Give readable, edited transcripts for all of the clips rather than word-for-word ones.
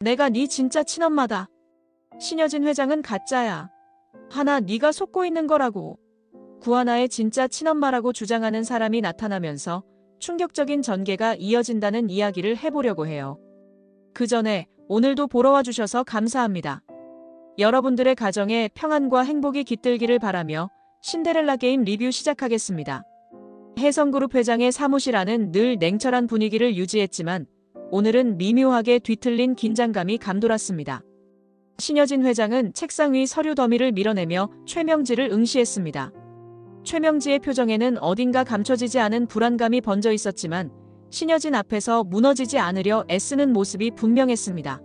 내가 네 진짜 친엄마다. 신여진 회장은 가짜야. 하나 네가 속고 있는 거라고. 구하나의 진짜 친엄마라고 주장하는 사람이 나타나면서 충격적인 전개가 이어진다는 이야기를 해보려고 해요. 그 전에 오늘도 보러 와주셔서 감사합니다. 여러분들의 가정에 평안과 행복이 깃들기를 바라며 신데렐라 게임 리뷰 시작하겠습니다. 혜성그룹 회장의 사무실 안은 늘 냉철한 분위기를 유지했지만 오늘은 미묘하게 뒤틀린 긴장감이 감돌았습니다. 신여진 회장은 책상 위 서류 더미를 밀어내며 최명지를 응시했습니다. 최명지의 표정에는 어딘가 감춰지지 않은 불안감이 번져 있었지만 신여진 앞에서 무너지지 않으려 애쓰는 모습이 분명했습니다.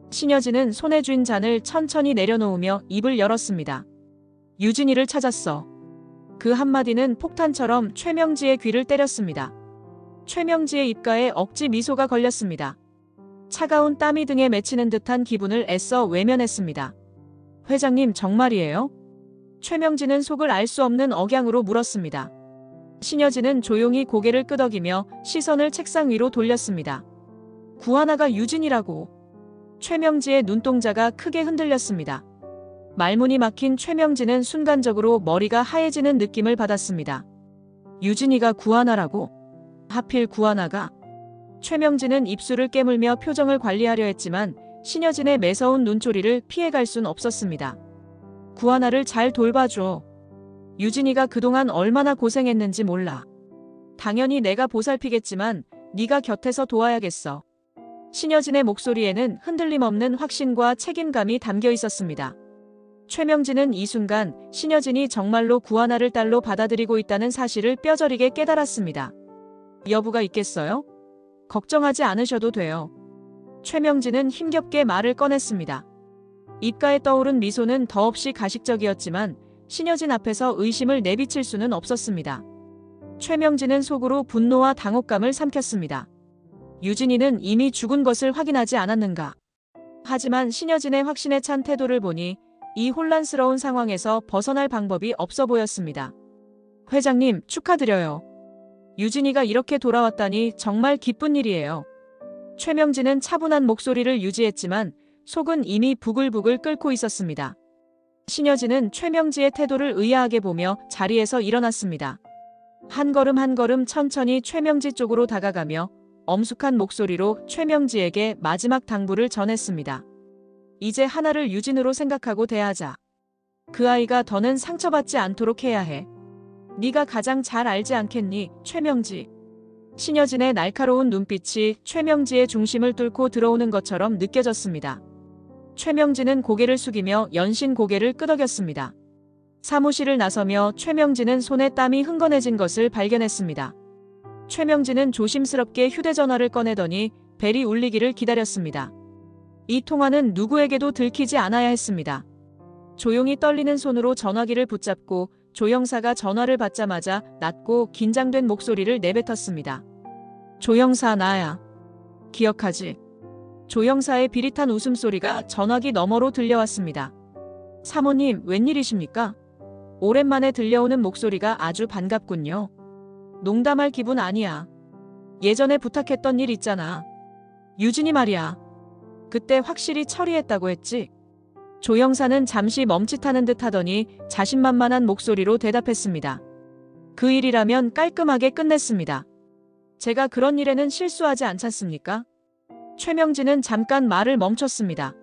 신여진은 손에 쥔 잔을 천천히 내려놓으며 입을 열었습니다. 유진이를 찾았어. 그 한마디는 폭탄처럼 최명지의 귀를 때렸습니다. 최명지의 입가에 억지 미소가 걸렸습니다. 차가운 땀이 등에 맺히는 듯한 기분을 애써 외면했습니다. 회장님 정말이에요? 최명지는 속을 알 수 없는 억양으로 물었습니다. 신여진은 조용히 고개를 끄덕이며 시선을 책상 위로 돌렸습니다. 구하나가 유진이라고. 최명지의 눈동자가 크게 흔들렸습니다. 말문이 막힌 최명지는 순간적으로 머리가 하얘지는 느낌을 받았습니다. 유진이가 구하나라고? 하필 구하나가? 최명지는 입술을 깨물며 표정을 관리하려 했지만 신여진의 매서운 눈초리를 피해갈 순 없었습니다. 구하나를 잘 돌봐줘. 유진이가 그동안 얼마나 고생했는지 몰라. 당연히 내가 보살피겠지만 네가 곁에서 도와야겠어. 신여진의 목소리에는 흔들림 없는 확신과 책임감이 담겨 있었습니다. 최명진은 이 순간 신여진이 정말로 구하나를 딸로 받아들이고 있다는 사실을 뼈저리게 깨달았습니다. 여부가 있겠어요? 걱정하지 않으셔도 돼요. 최명진은 힘겹게 말을 꺼냈습니다. 입가에 떠오른 미소는 더없이 가식적이었지만 신여진 앞에서 의심을 내비칠 수는 없었습니다. 최명진은 속으로 분노와 당혹감을 삼켰습니다. 유진이는 이미 죽은 것을 확인하지 않았는가? 하지만 신여진의 확신에 찬 태도를 보니 이 혼란스러운 상황에서 벗어날 방법이 없어 보였습니다. 회장님, 축하드려요. 유진이가 이렇게 돌아왔다니 정말 기쁜 일이에요. 최명진은 차분한 목소리를 유지했지만 속은 이미 부글부글 끓고 있었습니다. 신여진은 최명지의 태도를 의아하게 보며 자리에서 일어났습니다. 한 걸음 한 걸음 천천히 최명지 쪽으로 다가가며 엄숙한 목소리로 최명지에게 마지막 당부를 전했습니다. 이제 하나를 유진으로 생각하고 대하자. 그 아이가 더는 상처받지 않도록 해야 해. 네가 가장 잘 알지 않겠니, 최명지. 신여진의 날카로운 눈빛이 최명지의 중심을 뚫고 들어오는 것처럼 느껴졌습니다. 최명지는 고개를 숙이며 연신 고개를 끄덕였습니다. 사무실을 나서며 최명지는 손에 땀이 흥건해진 것을 발견했습니다. 최명지는 조심스럽게 휴대전화를 꺼내더니 벨이 울리기를 기다렸습니다. 이 통화는 누구에게도 들키지 않아야 했습니다. 조용히 떨리는 손으로 전화기를 붙잡고 조 형사가 전화를 받자마자 낮고 긴장된 목소리를 내뱉었습니다. 조 형사, 나야. 기억하지? 조 형사의 비릿한 웃음소리가 전화기 너머로 들려왔습니다. 사모님, 웬일이십니까? 오랜만에 들려오는 목소리가 아주 반갑군요. 농담할 기분 아니야. 예전에 부탁했던 일 있잖아. 유진이 말이야. 그때 확실히 처리했다고 했지? 조 형사는 잠시 멈칫하는 듯 하더니 자신만만한 목소리로 대답했습니다. 그 일이라면 깔끔하게 끝냈습니다. 제가 그런 일에는 실수하지 않잖습니까? 최명진은 잠깐 말을 멈췄습니다.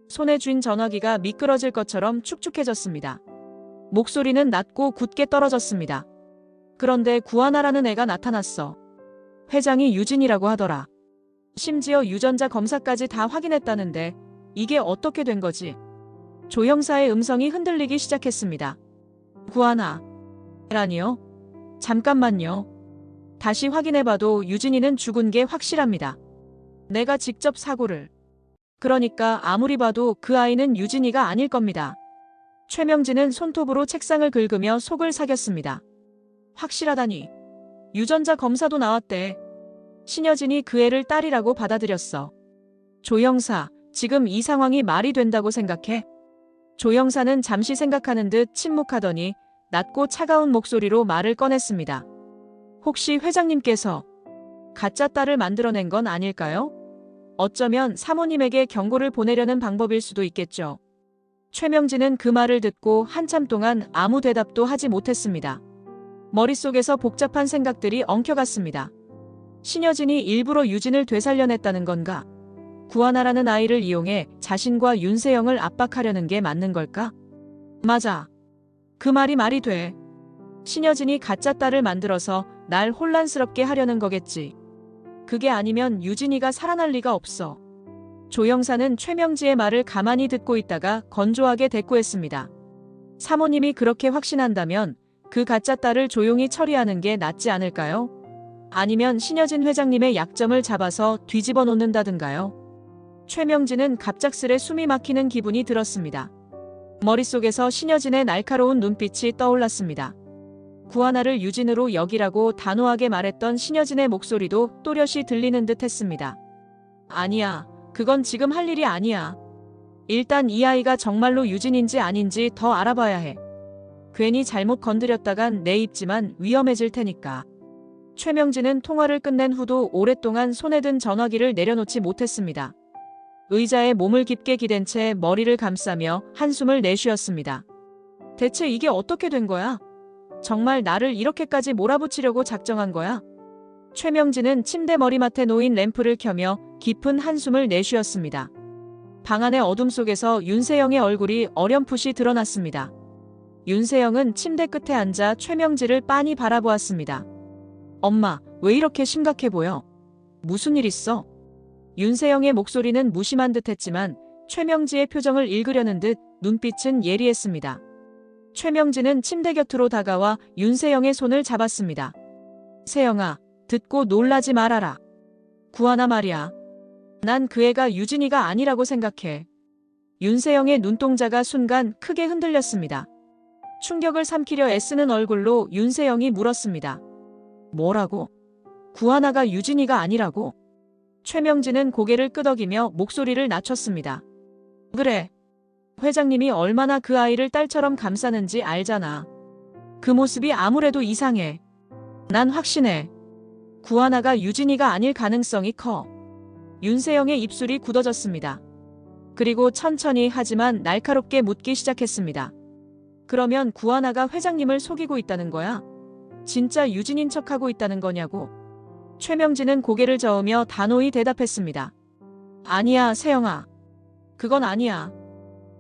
손에 쥔 전화기가 미끄러질 것처럼 축축해졌습니다. 목소리는 낮고 굳게 떨어졌습니다. 그런데 구하나라는 애가 나타났어. 회장이 유진이라고 하더라. 심지어 유전자 검사까지 다 확인했다는데 이게 어떻게 된 거지? 조 형사의 음성이 흔들리기 시작했습니다. 구하나. 라니요? 잠깐만요. 다시 확인해봐도 유진이는 죽은 게 확실합니다. 내가 직접 사고를. 그러니까 아무리 봐도 그 아이는 유진이가 아닐 겁니다. 최명진은 손톱으로 책상을 긁으며 속을 사겼습니다. 확실하다니. 유전자 검사도 나왔대. 신여진이 그 애를 딸이라고 받아들였어. 조 형사, 지금 이 상황이 말이 된다고 생각해? 조 형사는 잠시 생각하는 듯 침묵하더니 낮고 차가운 목소리로 말을 꺼냈습니다. 혹시 회장님께서 가짜 딸을 만들어낸 건 아닐까요? 어쩌면 사모님에게 경고를 보내려는 방법일 수도 있겠죠. 최명진은 그 말을 듣고 한참 동안 아무 대답도 하지 못했습니다. 머릿속에서 복잡한 생각들이 엉켜갔습니다. 신여진이 일부러 유진을 되살려냈다는 건가? 구하나라는 아이를 이용해 자신과 윤세영을 압박하려는 게 맞는 걸까? 맞아. 그 말이 돼. 신여진이 가짜 딸을 만들어서 날 혼란스럽게 하려는 거겠지. 그게 아니면 유진이가 살아날 리가 없어. 조 형사는 최명지의 말을 가만히 듣고 있다가 건조하게 대꾸했습니다. 사모님이 그렇게 확신한다면 그 가짜 딸을 조용히 처리하는 게 낫지 않을까요? 아니면 신여진 회장님의 약점을 잡아서 뒤집어 놓는다든가요? 최명진은 갑작스레 숨이 막히는 기분이 들었습니다. 머릿속에서 신여진의 날카로운 눈빛이 떠올랐습니다. 구하나를 유진으로 여기라고 단호하게 말했던 신여진의 목소리도 또렷이 들리는 듯 했습니다. 아니야. 그건 지금 할 일이 아니야. 일단 이 아이가 정말로 유진인지 아닌지 더 알아봐야 해. 괜히 잘못 건드렸다간 내 입지만 위험해질 테니까. 최명진은 통화를 끝낸 후도 오랫동안 손에 든 전화기를 내려놓지 못했습니다. 의자에 몸을 깊게 기댄 채 머리를 감싸며 한숨을 내쉬었습니다. 대체 이게 어떻게 된 거야? 정말 나를 이렇게까지 몰아붙이려고 작정한 거야? 최명진은 침대 머리맡에 놓인 램프를 켜며 깊은 한숨을 내쉬었습니다. 방 안의 어둠 속에서 윤세영의 얼굴이 어렴풋이 드러났습니다. 윤세영은 침대 끝에 앉아 최명진을 빤히 바라보았습니다. 엄마, 왜 이렇게 심각해 보여? 무슨 일 있어? 윤세영의 목소리는 무심한 듯 했지만 최명지의 표정을 읽으려는 듯 눈빛은 예리했습니다. 최명진은 침대 곁으로 다가와 윤세영의 손을 잡았습니다. 세영아, 듣고 놀라지 말아라. 구하나 말이야. 난 그 애가 유진이가 아니라고 생각해. 윤세영의 눈동자가 순간 크게 흔들렸습니다. 충격을 삼키려 애쓰는 얼굴로 윤세영이 물었습니다. 뭐라고? 구하나가 유진이가 아니라고? 최명진은 고개를 끄덕이며 목소리를 낮췄습니다. 그래. 회장님이 얼마나 그 아이를 딸처럼 감싸는지 알잖아. 그 모습이 아무래도 이상해. 난 확신해. 구하나가 유진이가 아닐 가능성이 커. 윤세영의 입술이 굳어졌습니다. 그리고 천천히 하지만 날카롭게 묻기 시작했습니다. 그러면 구하나가 회장님을 속이고 있다는 거야? 진짜 유진인 척하고 있다는 거냐고? 최명진은 고개를 저으며 단호히 대답했습니다. 아니야, 세영아. 그건 아니야.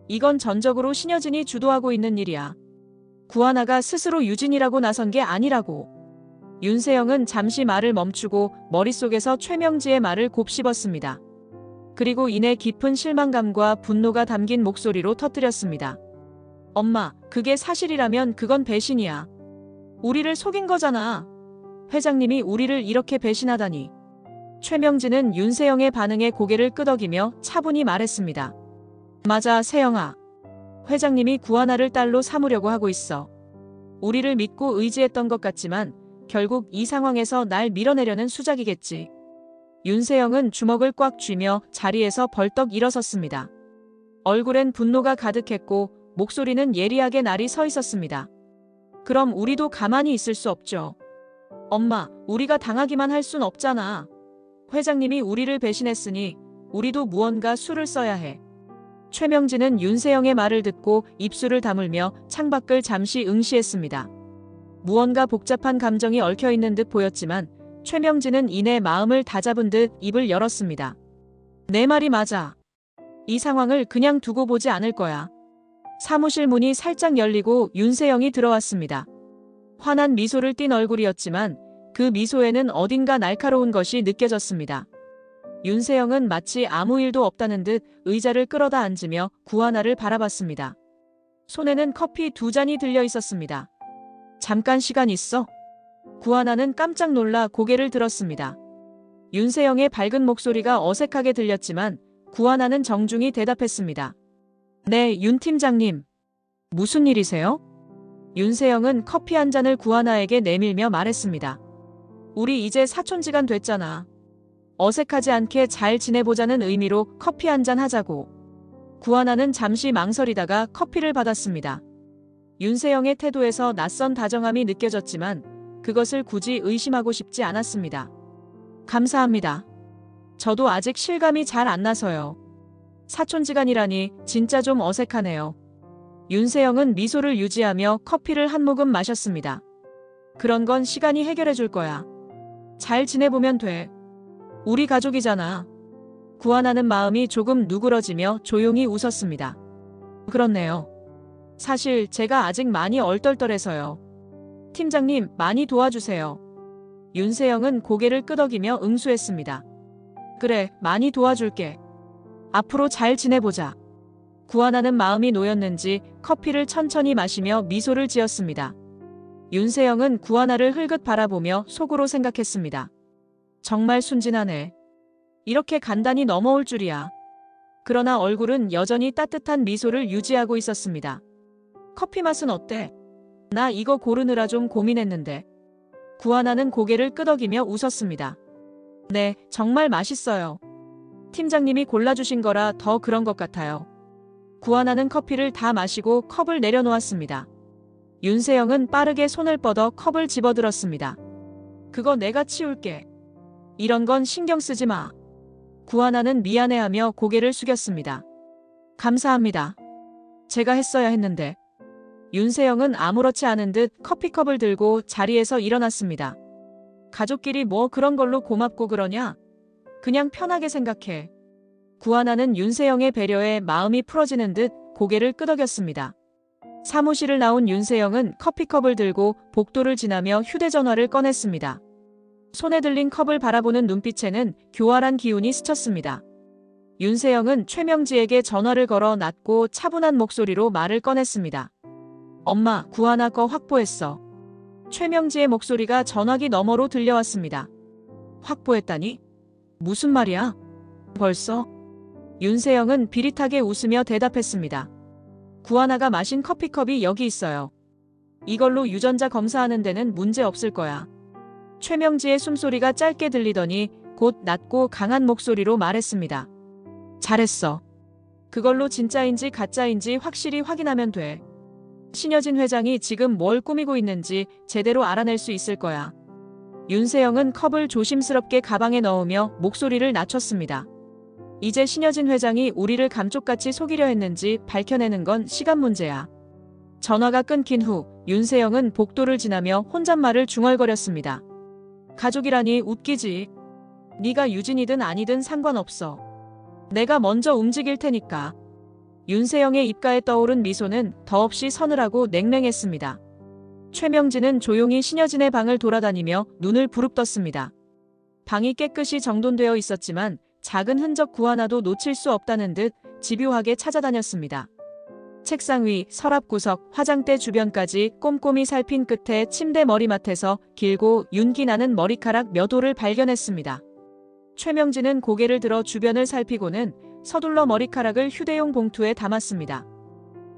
이건 전적으로 신여진이 주도하고 있는 일이야. 구하나가 스스로 유진이라고 나선 게 아니라고. 윤세영은 잠시 말을 멈추고 머릿속에서 최명지의 말을 곱씹었습니다. 그리고 이내 깊은 실망감과 분노가 담긴 목소리로 터뜨렸습니다. 엄마, 그게 사실이라면 그건 배신이야. 우리를 속인 거잖아. 회장님이 우리를 이렇게 배신하다니. 최명진은 윤세영의 반응에 고개를 끄덕이며 차분히 말했습니다. 맞아, 세영아. 회장님이 구하나를 딸로 삼으려고 하고 있어. 우리를 믿고 의지했던 것 같지만 결국 이 상황에서 날 밀어내려는 수작이겠지. 윤세영은 주먹을 꽉 쥐며 자리에서 벌떡 일어섰습니다. 얼굴엔 분노가 가득했고 목소리는 예리하게 날이 서 있었습니다. 그럼 우리도 가만히 있을 수 없죠. 엄마, 우리가 당하기만 할 순 없잖아. 회장님이 우리를 배신했으니 우리도 무언가 수를 써야 해. 최명진은 윤세영의 말을 듣고 입술을 다물며 창밖을 잠시 응시했습니다. 무언가 복잡한 감정이 얽혀있는 듯 보였지만 최명진은 이내 마음을 다잡은 듯 입을 열었습니다. 내 말이 맞아. 이 상황을 그냥 두고 보지 않을 거야. 사무실 문이 살짝 열리고 윤세영이 들어왔습니다. 환한 미소를 띤 얼굴이었지만 그 미소에는 어딘가 날카로운 것이 느껴졌습니다. 윤세영은 마치 아무 일도 없다는 듯 의자를 끌어다 앉으며 구하나를 바라봤습니다. 손에는 커피 2잔이 들려 있었습니다. 잠깐 시간 있어? 구하나는 깜짝 놀라 고개를 들었습니다. 윤세영의 밝은 목소리가 어색하게 들렸지만 구하나는 정중히 대답했습니다. 네, 윤 팀장님. 무슨 일이세요? 윤세영은 커피 한 잔을 구하나에게 내밀며 말했습니다. 우리 이제 사촌지간 됐잖아. 어색하지 않게 잘 지내보자는 의미로 커피 한 잔 하자고. 구하나는 잠시 망설이다가 커피를 받았습니다. 윤세영의 태도에서 낯선 다정함이 느껴졌지만 그것을 굳이 의심하고 싶지 않았습니다. 감사합니다. 저도 아직 실감이 잘 안 나서요. 사촌지간이라니 진짜 좀 어색하네요. 윤세영은 미소를 유지하며 커피를 한 모금 마셨습니다. 그런 건 시간이 해결해 줄 거야. 잘 지내보면 돼. 우리 가족이잖아. 구하나는 마음이 조금 누그러지며 조용히 웃었습니다. 그렇네요. 사실 제가 아직 많이 얼떨떨해서요. 팀장님, 많이 도와주세요. 윤세영은 고개를 끄덕이며 응수했습니다. 그래, 많이 도와줄게. 앞으로 잘 지내보자. 구하나는 마음이 놓였는지 커피를 천천히 마시며 미소를 지었습니다. 윤세영은 구하나를 흘긋 바라보며 속으로 생각했습니다. 정말 순진하네. 이렇게 간단히 넘어올 줄이야. 그러나 얼굴은 여전히 따뜻한 미소를 유지하고 있었습니다. 커피 맛은 어때? 나 이거 고르느라 좀 고민했는데. 구하나는 고개를 끄덕이며 웃었습니다. 네, 정말 맛있어요. 팀장님이 골라주신 거라 더 그런 것 같아요. 구하나는 커피를 다 마시고 컵을 내려놓았습니다. 윤세영은 빠르게 손을 뻗어 컵을 집어들었습니다. 그거 내가 치울게. 이런 건 신경 쓰지 마. 구하나는 미안해하며 고개를 숙였습니다. 감사합니다. 제가 했어야 했는데. 윤세영은 아무렇지 않은 듯 커피컵을 들고 자리에서 일어났습니다. 가족끼리 뭐 그런 걸로 고맙고 그러냐? 그냥 편하게 생각해. 구하나는 윤세영의 배려에 마음이 풀어지는 듯 고개를 끄덕였습니다. 사무실을 나온 윤세영은 커피컵을 들고 복도를 지나며 휴대전화를 꺼냈습니다. 손에 들린 컵을 바라보는 눈빛에는 교활한 기운이 스쳤습니다. 윤세영은 최명지에게 전화를 걸어 낮고 차분한 목소리로 말을 꺼냈습니다. 엄마, 구하나 거 확보했어. 최명지의 목소리가 전화기 너머로 들려왔습니다. 확보했다니? 무슨 말이야? 벌써? 윤세영은 비릿하게 웃으며 대답했습니다. 구하나가 마신 커피컵이 여기 있어요. 이걸로 유전자 검사하는 데는 문제 없을 거야. 최명지의 숨소리가 짧게 들리더니 곧 낮고 강한 목소리로 말했습니다. 잘했어. 그걸로 진짜인지 가짜인지 확실히 확인하면 돼. 신여진 회장이 지금 뭘 꾸미고 있는지 제대로 알아낼 수 있을 거야. 윤세영은 컵을 조심스럽게 가방에 넣으며 목소리를 낮췄습니다. 이제 신여진 회장이 우리를 감쪽같이 속이려 했는지 밝혀내는 건 시간 문제야. 전화가 끊긴 후 윤세영은 복도를 지나며 혼잣말을 중얼거렸습니다. 가족이라니 웃기지. 네가 유진이든 아니든 상관없어. 내가 먼저 움직일 테니까. 윤세영의 입가에 떠오른 미소는 더없이 서늘하고 냉랭했습니다. 최명진은 조용히 신여진의 방을 돌아다니며 눈을 부릅떴습니다. 방이 깨끗이 정돈되어 있었지만 작은 흔적 구하나도 놓칠 수 없다는 듯 집요하게 찾아다녔습니다. 책상 위, 서랍 구석, 화장대 주변까지 꼼꼼히 살핀 끝에 침대 머리맡에서 길고 윤기 나는 머리카락 몇 올을 발견했습니다. 최명진은 고개를 들어 주변을 살피고는 서둘러 머리카락을 휴대용 봉투에 담았습니다.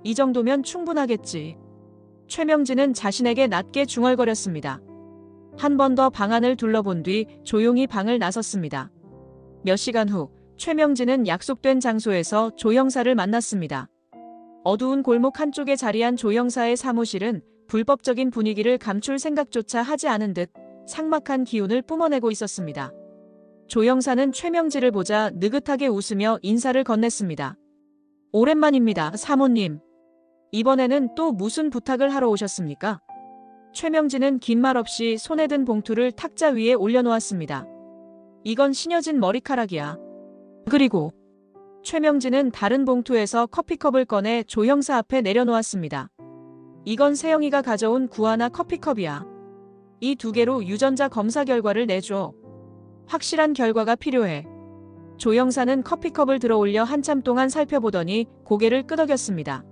이 정도면 충분하겠지. 최명진은 자신에게 낮게 중얼거렸습니다. 한 번 더 방안을 둘러본 뒤 조용히 방을 나섰습니다. 몇 시간 후 최명진은 약속된 장소에서 조 형사를 만났습니다. 어두운 골목 한쪽에 자리한 조 형사의 사무실은 불법적인 분위기를 감출 생각조차 하지 않은 듯 삭막한 기운을 뿜어내고 있었습니다. 조 형사는 최명진을 보자 느긋하게 웃으며 인사를 건넸습니다. 오랜만입니다, 사모님. 이번에는 또 무슨 부탁을 하러 오셨습니까? 최명진은 긴 말 없이 손에 든 봉투를 탁자 위에 올려놓았습니다. 이건 신여진 머리카락이야. 그리고 최명진은 다른 봉투에서 커피컵을 꺼내 조 형사 앞에 내려놓았습니다. 이건 세영이가 가져온 구하나 커피컵이야. 이 두 개로 유전자 검사 결과를 내줘. 확실한 결과가 필요해. 조 형사는 커피컵을 들어올려 한참 동안 살펴보더니 고개를 끄덕였습니다.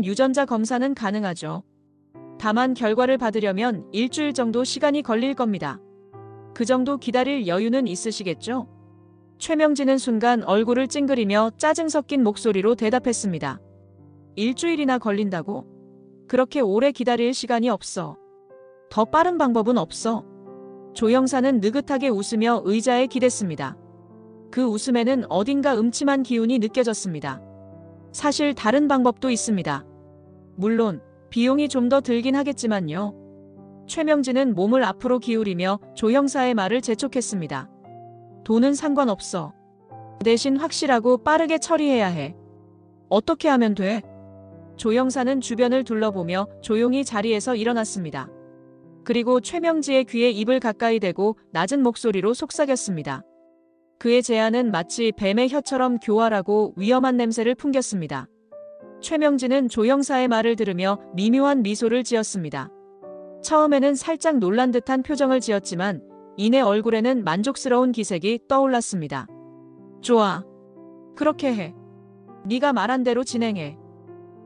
유전자 검사는 가능하죠. 다만 결과를 받으려면 일주일 정도 시간이 걸릴 겁니다. 그 정도 기다릴 여유는 있으시겠죠? 최명진은 순간 얼굴을 찡그리며 짜증 섞인 목소리로 대답했습니다. 일주일이나 걸린다고? 그렇게 오래 기다릴 시간이 없어. 더 빠른 방법은 없어. 조 형사는 느긋하게 웃으며 의자에 기댔습니다. 그 웃음에는 어딘가 음침한 기운이 느껴졌습니다. 사실 다른 방법도 있습니다. 물론 비용이 좀 더 들긴 하겠지만요. 최명진은 몸을 앞으로 기울이며 조 형사의 말을 재촉했습니다. 돈은 상관없어. 대신 확실하고 빠르게 처리해야 해. 어떻게 하면 돼? 조영사는 주변을 둘러보며 조용히 자리에서 일어났습니다. 그리고 최명지의 귀에 입을 가까이 대고 낮은 목소리로 속삭였습니다. 그의 제안은 마치 뱀의 혀처럼 교활하고 위험한 냄새를 풍겼습니다. 최명지는 조영사의 말을 들으며 미묘한 미소를 지었습니다. 처음에는 살짝 놀란 듯한 표정을 지었지만 이내 얼굴에는 만족스러운 기색이 떠올랐습니다. 좋아. 그렇게 해. 네가 말한 대로 진행해.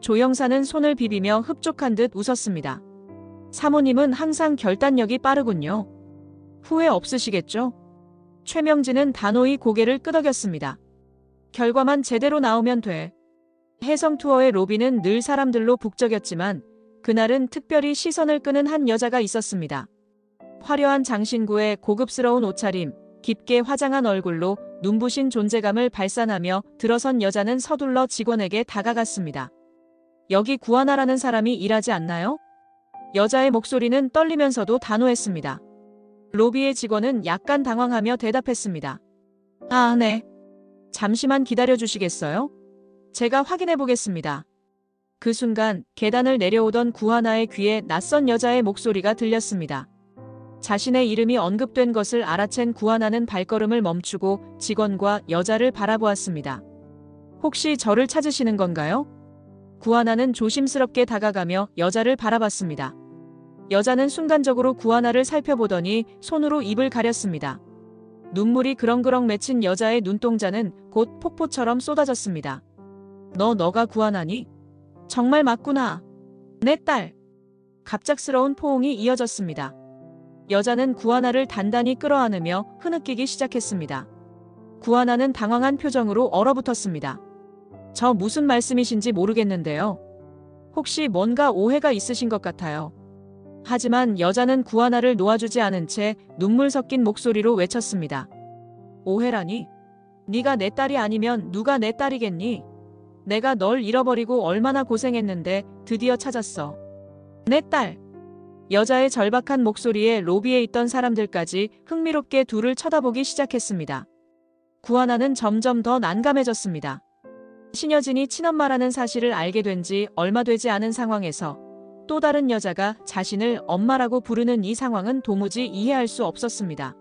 조영사는 손을 비비며 흡족한 듯 웃었습니다. 사모님은 항상 결단력이 빠르군요. 후회 없으시겠죠? 최명진은 단호히 고개를 끄덕였습니다. 결과만 제대로 나오면 돼. 해성 투어의 로비는 늘 사람들로 북적였지만 그날은 특별히 시선을 끄는 한 여자가 있었습니다. 화려한 장신구에 고급스러운 옷차림, 깊게 화장한 얼굴로 눈부신 존재감을 발산하며 들어선 여자는 서둘러 직원에게 다가갔습니다. 여기 구하나라는 사람이 일하지 않나요? 여자의 목소리는 떨리면서도 단호했습니다. 로비의 직원은 약간 당황하며 대답했습니다. 아, 네. 잠시만 기다려주시겠어요? 제가 확인해 보겠습니다. 그 순간 계단을 내려오던 구하나의 귀에 낯선 여자의 목소리가 들렸습니다. 자신의 이름이 언급된 것을 알아챈 구하나는 발걸음을 멈추고 직원과 여자를 바라보았습니다. 혹시 저를 찾으시는 건가요? 구하나는 조심스럽게 다가가며 여자를 바라봤습니다. 여자는 순간적으로 구하나를 살펴보더니 손으로 입을 가렸습니다. 눈물이 그렁그렁 맺힌 여자의 눈동자는 곧 폭포처럼 쏟아졌습니다. 너가 구하나니? 정말 맞구나. 내 딸. 갑작스러운 포옹이 이어졌습니다. 여자는 구하나를 단단히 끌어안으며 흐느끼기 시작했습니다. 구하나는 당황한 표정으로 얼어붙었습니다. 저 무슨 말씀이신지 모르겠는데요. 혹시 뭔가 오해가 있으신 것 같아요. 하지만 여자는 구하나를 놓아주지 않은 채 눈물 섞인 목소리로 외쳤습니다. 오해라니? 네가 내 딸이 아니면 누가 내 딸이겠니? 내가 널 잃어버리고 얼마나 고생했는데 드디어 찾았어. 내 딸. 여자의 절박한 목소리에 로비에 있던 사람들까지 흥미롭게 둘을 쳐다보기 시작했습니다. 구하나는 점점 더 난감해졌습니다. 신여진이 친엄마라는 사실을 알게 된 지 얼마 되지 않은 상황에서 또 다른 여자가 자신을 엄마라고 부르는 이 상황은 도무지 이해할 수 없었습니다.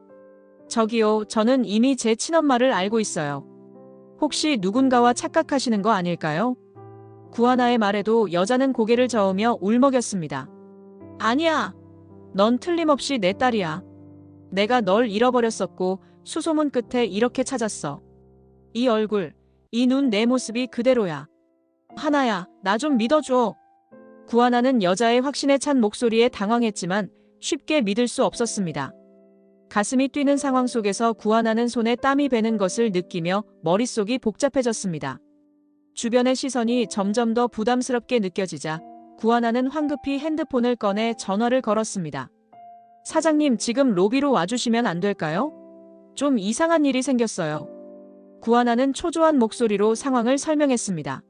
저기요, 저는 이미 제 친엄마를 알고 있어요. 혹시 누군가와 착각하시는 거 아닐까요? 구하나의 말에도 여자는 고개를 저으며 울먹였습니다. 아니야. 넌 틀림없이 내 딸이야. 내가 널 잃어버렸었고 수소문 끝에 이렇게 찾았어. 이 얼굴, 이 눈, 내 모습이 그대로야. 하나야, 나 좀 믿어줘. 구하나는 여자의 확신에 찬 목소리에 당황했지만 쉽게 믿을 수 없었습니다. 가슴이 뛰는 상황 속에서 구하나는 손에 땀이 배는 것을 느끼며 머릿속이 복잡해졌습니다. 주변의 시선이 점점 더 부담스럽게 느껴지자 구하나는 황급히 핸드폰을 꺼내 전화를 걸었습니다. 사장님, 지금 로비로 와주시면 안 될까요? 좀 이상한 일이 생겼어요. 구하나는 초조한 목소리로 상황을 설명했습니다.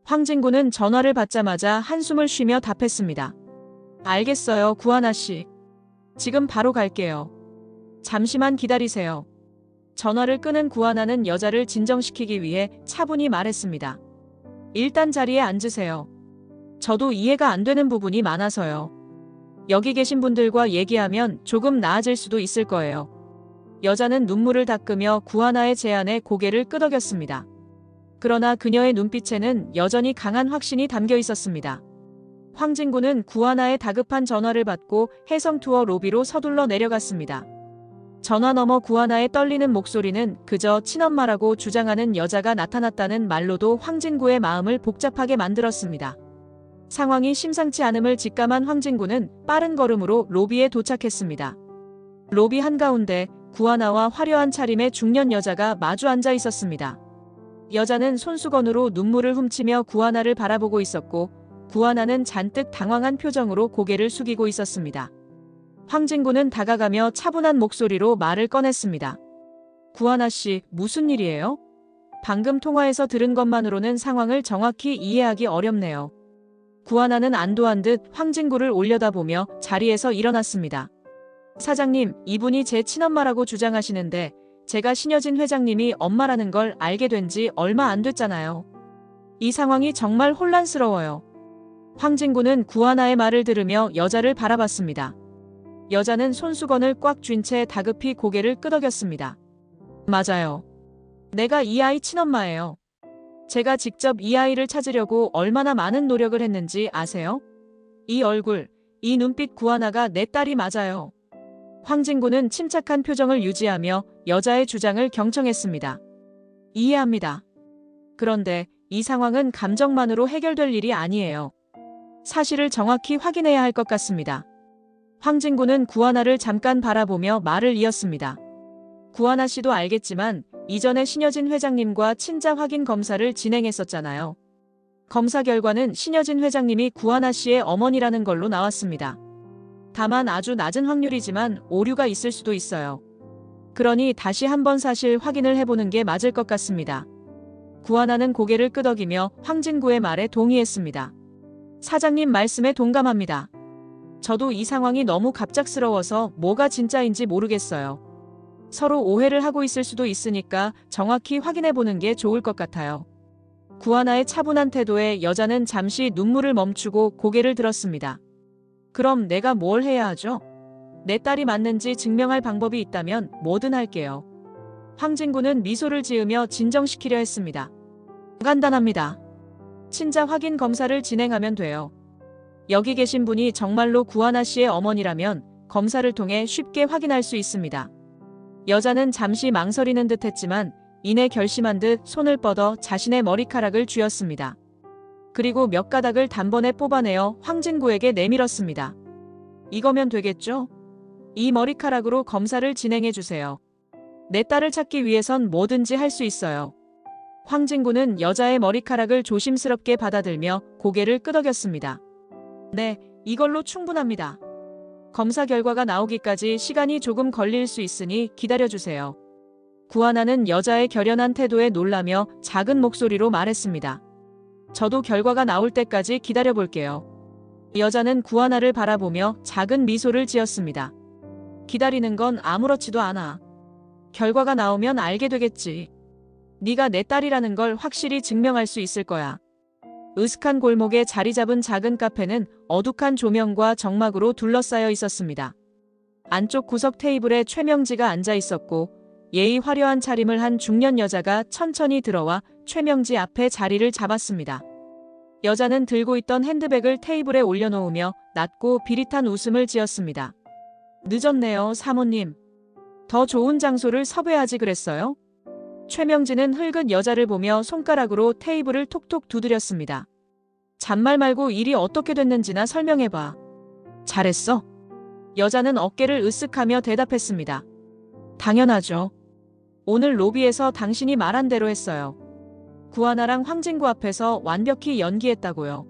황진구는 전화를 받자마자 한숨을 쉬며 답했습니다. 알겠어요, 구하나 씨. 지금 바로 갈게요. 잠시만 기다리세요. 전화를 끊은 구하나는 여자를 진정시키기 위해 차분히 말했습니다. 일단 자리에 앉으세요. 저도 이해가 안 되는 부분이 많아서요. 여기 계신 분들과 얘기하면 조금 나아질 수도 있을 거예요. 여자는 눈물을 닦으며 구하나의 제안에 고개를 끄덕였습니다. 그러나 그녀의 눈빛에는 여전히 강한 확신이 담겨 있었습니다. 황진구는 구하나의 다급한 전화를 받고 해성투어 로비로 서둘러 내려갔습니다. 전화 너머 구하나의 떨리는 목소리는 그저 친엄마라고 주장하는 여자가 나타났다는 말로도 황진구의 마음을 복잡하게 만들었습니다. 상황이 심상치 않음을 직감한 황진구는 빠른 걸음으로 로비에 도착했습니다. 로비 한가운데 구하나와 화려한 차림의 중년 여자가 마주 앉아 있었습니다. 여자는 손수건으로 눈물을 훔치며 구하나를 바라보고 있었고 구하나는 잔뜩 당황한 표정으로 고개를 숙이고 있었습니다. 황진구는 다가가며 차분한 목소리로 말을 꺼냈습니다. 구하나 씨, 무슨 일이에요? 방금 통화에서 들은 것만으로는 상황을 정확히 이해하기 어렵네요. 구하나는 안도한 듯 황진구를 올려다보며 자리에서 일어났습니다. 사장님, 이분이 제 친엄마라고 주장하시는데 제가 신여진 회장님이 엄마라는 걸 알게 된 지 얼마 안 됐잖아요. 이 상황이 정말 혼란스러워요. 황진구는 구하나의 말을 들으며 여자를 바라봤습니다. 여자는 손수건을 꽉 쥔 채 다급히 고개를 끄덕였습니다. 맞아요. 내가 이 아이 친엄마예요. 제가 직접 이 아이를 찾으려고 얼마나 많은 노력을 했는지 아세요? 이 얼굴, 이 눈빛 구하나가 내 딸이 맞아요. 황진구는 침착한 표정을 유지하며 여자의 주장을 경청했습니다. 이해합니다. 그런데 이 상황은 감정만으로 해결될 일이 아니에요. 사실을 정확히 확인해야 할 것 같습니다. 황진구는 구하나를 잠깐 바라보며 말을 이었습니다. 구하나 씨도 알겠지만 이전에 신여진 회장님과 친자 확인 검사를 진행했었잖아요. 검사 결과는 신여진 회장님이 구하나 씨의 어머니라는 걸로 나왔습니다. 다만 아주 낮은 확률이지만 오류가 있을 수도 있어요. 그러니 다시 한번 사실 확인을 해보는 게 맞을 것 같습니다. 구하나는 고개를 끄덕이며 황진구의 말에 동의했습니다. 사장님 말씀에 동감합니다. 저도 이 상황이 너무 갑작스러워서 뭐가 진짜인지 모르겠어요. 서로 오해를 하고 있을 수도 있으니까 정확히 확인해보는 게 좋을 것 같아요. 구하나의 차분한 태도에 여자는 잠시 눈물을 멈추고 고개를 들었습니다. 그럼 내가 뭘 해야 하죠? 내 딸이 맞는지 증명할 방법이 있다면 뭐든 할게요. 황진구는 미소를 지으며 진정시키려 했습니다. 간단합니다. 친자 확인 검사를 진행하면 돼요. 여기 계신 분이 정말로 구하나 씨의 어머니라면 검사를 통해 쉽게 확인할 수 있습니다. 여자는 잠시 망설이는 듯 했지만 이내 결심한 듯 손을 뻗어 자신의 머리카락을 쥐었습니다. 그리고 몇 가닥을 단번에 뽑아내어 황진구에게 내밀었습니다. 이거면 되겠죠? 이 머리카락으로 검사를 진행해 주세요. 내 딸을 찾기 위해선 뭐든지 할 수 있어요. 황진구는 여자의 머리카락을 조심스럽게 받아들며 고개를 끄덕였습니다. 네, 이걸로 충분합니다. 검사 결과가 나오기까지 시간이 조금 걸릴 수 있으니 기다려주세요. 구하나는 여자의 결연한 태도에 놀라며 작은 목소리로 말했습니다. 저도 결과가 나올 때까지 기다려볼게요. 여자는 구하나를 바라보며 작은 미소를 지었습니다. 기다리는 건 아무렇지도 않아. 결과가 나오면 알게 되겠지. 네가 내 딸이라는 걸 확실히 증명할 수 있을 거야. 으슥한 골목에 자리 잡은 작은 카페는 어둑한 조명과 정막으로 둘러싸여 있었습니다. 안쪽 구석 테이블에 최명지가 앉아 있었고 예의 화려한 차림을 한 중년 여자가 천천히 들어와 최명지 앞에 자리를 잡았습니다. 여자는 들고 있던 핸드백을 테이블에 올려놓으며 낮고 비릿한 웃음을 지었습니다. 늦었네요, 사모님. 더 좋은 장소를 섭외하지 그랬어요? 최명지는 흘긋 여자를 보며 손가락으로 테이블을 톡톡 두드렸습니다. 잔말 말고 일이 어떻게 됐는지나 설명해봐. 잘했어. 여자는 어깨를 으쓱하며 대답했습니다. 당연하죠. 오늘 로비에서 당신이 말한 대로 했어요. 구하나랑 황진구 앞에서 완벽히 연기했다고요.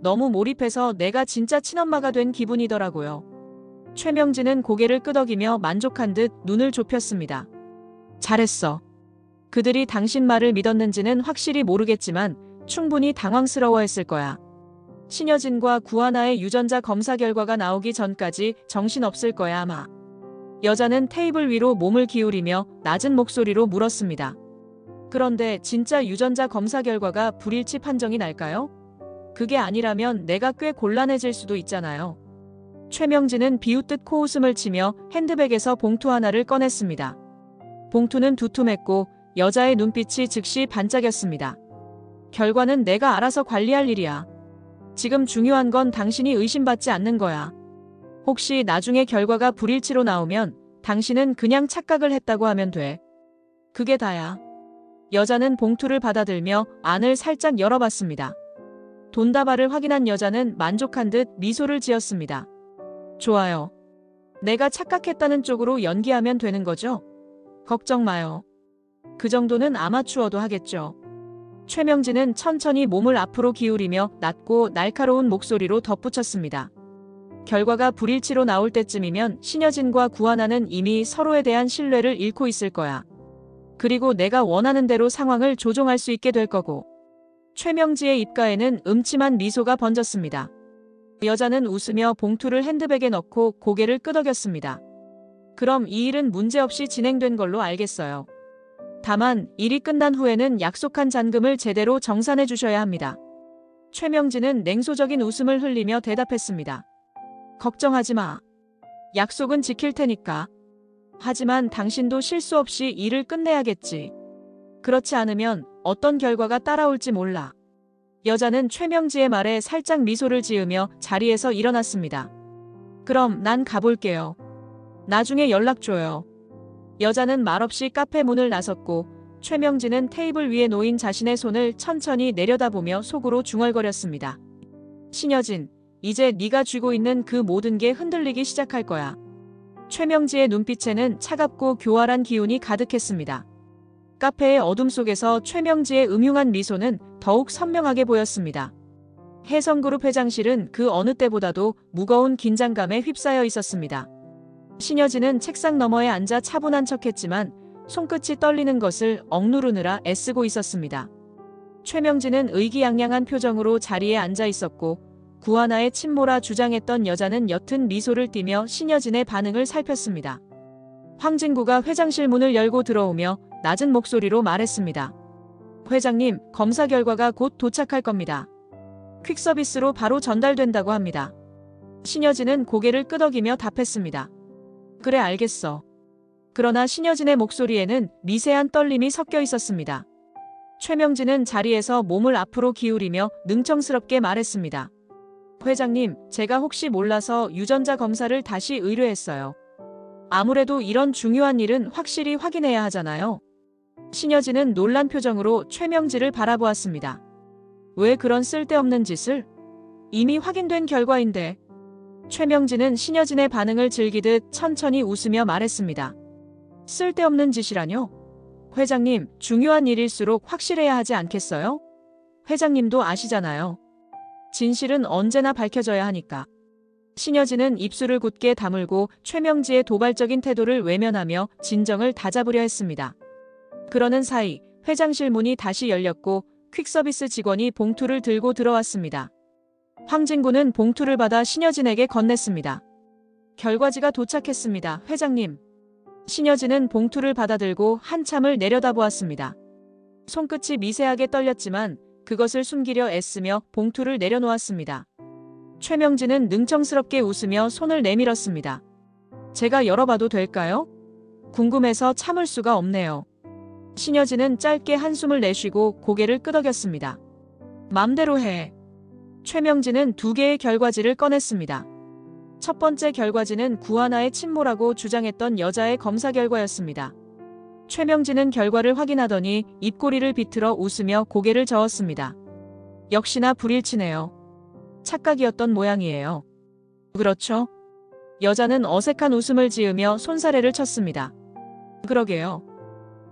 너무 몰입해서 내가 진짜 친엄마가 된 기분이더라고요. 최명지는 고개를 끄덕이며 만족한 듯 눈을 좁혔습니다. 잘했어. 그들이 당신 말을 믿었는지는 확실히 모르겠지만 충분히 당황스러워했을 거야. 신여진과 구하나의 유전자 검사 결과가 나오기 전까지 정신없을 거야 아마. 여자는 테이블 위로 몸을 기울이며 낮은 목소리로 물었습니다. 그런데 진짜 유전자 검사 결과가 불일치 판정이 날까요? 그게 아니라면 내가 꽤 곤란해질 수도 있잖아요. 최명진은 비웃듯 코웃음을 치며 핸드백에서 봉투 하나를 꺼냈습니다. 봉투는 두툼했고 여자의 눈빛이 즉시 반짝였습니다. 결과는 내가 알아서 관리할 일이야. 지금 중요한 건 당신이 의심받지 않는 거야. 혹시 나중에 결과가 불일치로 나오면 당신은 그냥 착각을 했다고 하면 돼. 그게 다야. 여자는 봉투를 받아들며 안을 살짝 열어봤습니다. 돈다발을 확인한 여자는 만족한 듯 미소를 지었습니다. 좋아요. 내가 착각했다는 쪽으로 연기하면 되는 거죠? 걱정 마요. 그 정도는 아마추어도 하겠죠. 최명진은 천천히 몸을 앞으로 기울이며 낮고 날카로운 목소리로 덧붙였습니다. 결과가 불일치로 나올 때쯤이면 신여진과 구하나는 이미 서로에 대한 신뢰를 잃고 있을 거야. 그리고 내가 원하는 대로 상황을 조종할 수 있게 될 거고. 최명지의 입가에는 음침한 미소가 번졌습니다. 여자는 웃으며 봉투를 핸드백에 넣고 고개를 끄덕였습니다. 그럼 이 일은 문제없이 진행된 걸로 알겠어요. 다만 일이 끝난 후에는 약속한 잔금을 제대로 정산해 주셔야 합니다. 최명진은 냉소적인 웃음을 흘리며 대답했습니다. 걱정하지 마. 약속은 지킬 테니까. 하지만 당신도 실수 없이 일을 끝내야겠지. 그렇지 않으면 어떤 결과가 따라올지 몰라. 여자는 최명지의 말에 살짝 미소를 지으며 자리에서 일어났습니다. 그럼 난 가볼게요. 나중에 연락 줘요. 여자는 말없이 카페 문을 나섰고 최명지는 테이블 위에 놓인 자신의 손을 천천히 내려다보며 속으로 중얼거렸습니다. 신여진, 이제 네가 쥐고 있는 그 모든 게 흔들리기 시작할 거야. 최명지의 눈빛에는 차갑고 교활한 기운이 가득했습니다. 카페의 어둠 속에서 최명지의 음흉한 미소는 더욱 선명하게 보였습니다. 혜성그룹 회장실은 그 어느 때보다도 무거운 긴장감에 휩싸여 있었습니다. 신여진은 책상 너머에 앉아 차분한 척했지만 손끝이 떨리는 것을 억누르느라 애쓰고 있었습니다. 최명진은 의기양양한 표정으로 자리에 앉아 있었고 구하나의 침몰아 주장했던 여자는 옅은 미소를 띠며 신여진의 반응을 살폈습니다. 황진구가 회장실 문을 열고 들어오며 낮은 목소리로 말했습니다. 회장님, 검사 결과가 곧 도착할 겁니다. 퀵서비스로 바로 전달된다고 합니다. 신여진은 고개를 끄덕이며 답했습니다. 그래, 알겠어. 그러나 신여진의 목소리에는 미세한 떨림이 섞여 있었습니다. 최명진은 자리에서 몸을 앞으로 기울이며 능청스럽게 말했습니다. 회장님, 제가 혹시 몰라서 유전자 검사를 다시 의뢰했어요. 아무래도 이런 중요한 일은 확실히 확인해야 하잖아요. 신여진은 놀란 표정으로 최명지를 바라보았습니다. 왜 그런 쓸데없는 짓을? 이미 확인된 결과인데. 최명진은 신여진의 반응을 즐기듯 천천히 웃으며 말했습니다. 쓸데없는 짓이라뇨? 회장님, 중요한 일일수록 확실해야 하지 않겠어요? 회장님도 아시잖아요. 진실은 언제나 밝혀져야 하니까. 신여진은 입술을 굳게 다물고 최명지의 도발적인 태도를 외면하며 진정을 다잡으려 했습니다. 그러는 사이 회장실 문이 다시 열렸고 퀵서비스 직원이 봉투를 들고 들어왔습니다. 황진구는 봉투를 받아 신여진에게 건넸습니다. 결과지가 도착했습니다, 회장님. 신여진은 봉투를 받아들고 한참을 내려다보았습니다. 손끝이 미세하게 떨렸지만 그것을 숨기려 애쓰며 봉투를 내려놓았습니다. 최명진은 능청스럽게 웃으며 손을 내밀었습니다. 제가 열어봐도 될까요? 궁금해서 참을 수가 없네요. 신여진은 짧게 한숨을 내쉬고 고개를 끄덕였습니다. 맘대로 해. 최명진은 2개의 결과지를 꺼냈습니다. 첫 번째 결과지는 구하나의 침몰하고 주장했던 여자의 검사 결과였습니다. 최명진은 결과를 확인하더니 입꼬리를 비틀어 웃으며 고개를 저었습니다. 역시나 불일치네요. 착각이었던 모양이에요. 그렇죠? 여자는 어색한 웃음을 지으며 손사래를 쳤습니다. 그러게요.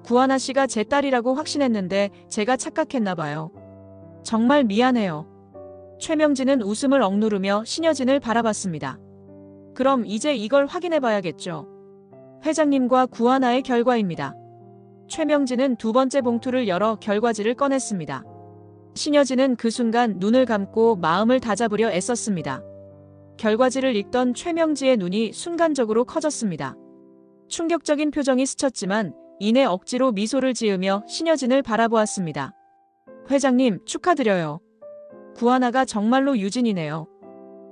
구하나 씨가 제 딸이라고 확신했는데 제가 착각했나 봐요. 정말 미안해요. 최명진은 웃음을 억누르며 신여진을 바라봤습니다. 그럼 이제 이걸 확인해 봐야겠죠. 회장님과 구하나의 결과입니다. 최명진은 2번째 봉투를 열어 결과지를 꺼냈습니다. 신여진은 그 순간 눈을 감고 마음을 다잡으려 애썼습니다. 결과지를 읽던 최명지의 눈이 순간적으로 커졌습니다. 충격적인 표정이 스쳤지만 이내 억지로 미소를 지으며 신여진을 바라보았습니다. 회장님, 축하드려요. 구하나가 정말로 유진이네요.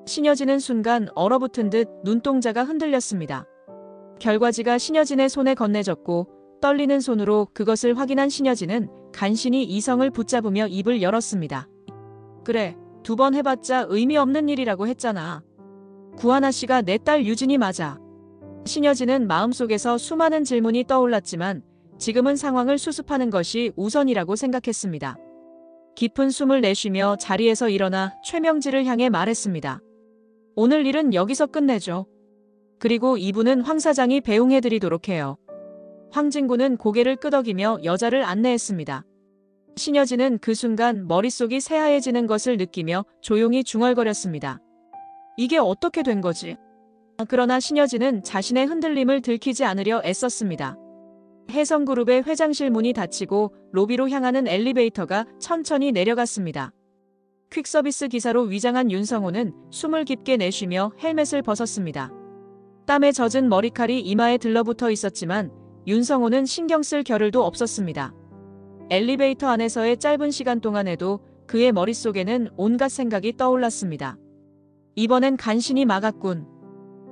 신여진은 순간 얼어붙은 듯 눈동자가 흔들렸습니다. 결과지가 신여진의 손에 건네졌고 떨리는 손으로 그것을 확인한 신여진은 간신히 이성을 붙잡으며 입을 열었습니다. 그래, 2번 해봤자 의미 없는 일이라고 했잖아. 구하나 씨가 내 딸 유진이 맞아. 신여진은 마음속에서 수많은 질문이 떠올랐지만 지금은 상황을 수습하는 것이 우선이라고 생각했습니다. 깊은 숨을 내쉬며 자리에서 일어나 최명지를 향해 말했습니다. 오늘 일은 여기서 끝내죠. 그리고 이분은 황 사장이 배웅해드리도록 해요. 황진구는 고개를 끄덕이며 여자를 안내했습니다. 신여진은 그 순간 머릿속이 새하얘지는 것을 느끼며 조용히 중얼거렸습니다. 이게 어떻게 된 거지? 그러나 신여진은 자신의 흔들림을 들키지 않으려 애썼습니다. 혜성그룹의 회장실 문이 닫히고 로비로 향하는 엘리베이터가 천천히 내려갔습니다. 퀵서비스 기사로 위장한 윤성호는 숨을 깊게 내쉬며 헬멧을 벗었습니다. 땀에 젖은 머리칼이 이마에 들러붙어 있었지만 윤성호는 신경 쓸 겨를도 없었습니다. 엘리베이터 안에서의 짧은 시간 동안에도 그의 머릿속에는 온갖 생각이 떠올랐습니다. 이번엔 간신히 막았군.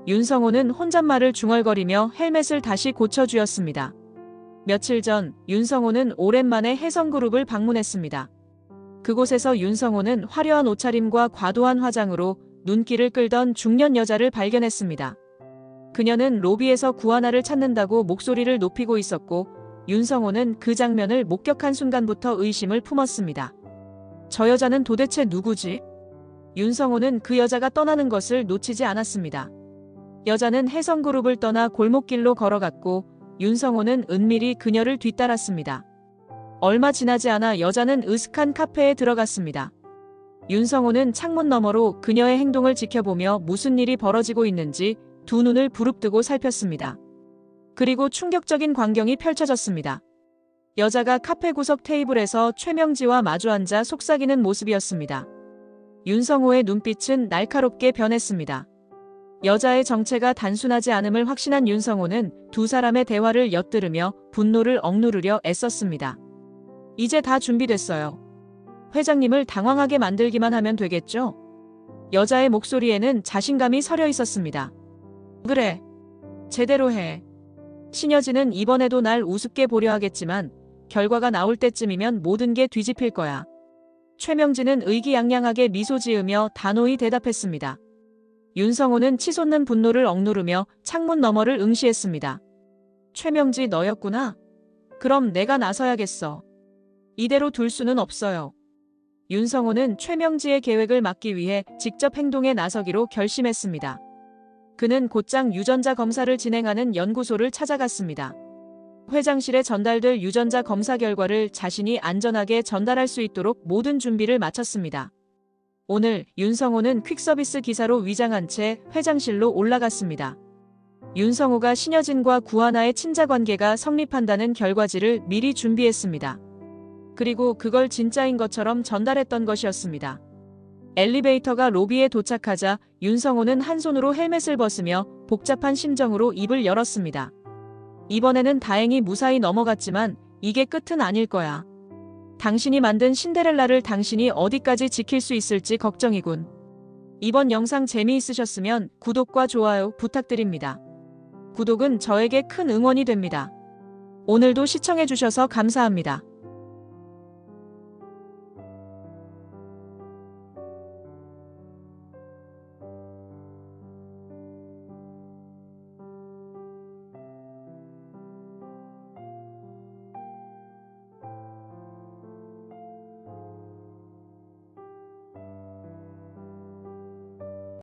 윤성호는 혼잣말을 중얼거리며 헬멧을 다시 고쳐주었습니다. 며칠 전 윤성호는 오랜만에 혜성그룹을 방문했습니다. 그곳에서 윤성호는 화려한 옷차림과 과도한 화장으로 눈길을 끌던 중년 여자를 발견했습니다. 그녀는 로비에서 구하나를 찾는다고 목소리를 높이고 있었고 윤성호는 그 장면을 목격한 순간부터 의심을 품었습니다. 저 여자는 도대체 누구지? 윤성호는 그 여자가 떠나는 것을 놓치지 않았습니다. 여자는 혜성그룹을 떠나 골목길로 걸어갔고 윤성호는 은밀히 그녀를 뒤따랐습니다. 얼마 지나지 않아 여자는 으슥한 카페에 들어갔습니다. 윤성호는 창문 너머로 그녀의 행동을 지켜보며 무슨 일이 벌어지고 있는지 두 눈을 부릅뜨고 살폈습니다. 그리고 충격적인 광경이 펼쳐졌습니다. 여자가 카페 구석 테이블에서 최명지와 마주 앉아 속삭이는 모습이었습니다. 윤성호의 눈빛은 날카롭게 변했습니다. 여자의 정체가 단순하지 않음을 확신한 윤성호는 두 사람의 대화를 엿들으며 분노를 억누르려 애썼습니다. 이제 다 준비됐어요. 회장님을 당황하게 만들기만 하면 되겠죠? 여자의 목소리에는 자신감이 서려 있었습니다. 그래. 제대로 해. 신여진은 이번에도 날 우습게 보려 하겠지만 결과가 나올 때쯤이면 모든 게 뒤집힐 거야. 최명진은 의기양양하게 미소 지으며 단호히 대답했습니다. 윤성호는 치솟는 분노를 억누르며 창문 너머를 응시했습니다. 최명지 너였구나? 그럼 내가 나서야겠어. 이대로 둘 수는 없어요. 윤성호는 최명지의 계획을 막기 위해 직접 행동에 나서기로 결심했습니다. 그는 곧장 유전자 검사를 진행하는 연구소를 찾아갔습니다. 회장실에 전달될 유전자 검사 결과를 자신이 안전하게 전달할 수 있도록 모든 준비를 마쳤습니다. 오늘 윤성호는 퀵서비스 기사로 위장한 채 회장실로 올라갔습니다. 윤성호가 신여진과 구하나의 친자관계가 성립한다는 결과지를 미리 준비했습니다. 그리고 그걸 진짜인 것처럼 전달했던 것이었습니다. 엘리베이터가 로비에 도착하자 윤성호는 한 손으로 헬멧을 벗으며 복잡한 심정으로 입을 열었습니다. 이번에는 다행히 무사히 넘어갔지만 이게 끝은 아닐 거야. 당신이 만든 신데렐라를 당신이 어디까지 지킬 수 있을지 걱정이군. 이번 영상 재미있으셨으면 구독과 좋아요 부탁드립니다. 구독은 저에게 큰 응원이 됩니다. 오늘도 시청해주셔서 감사합니다.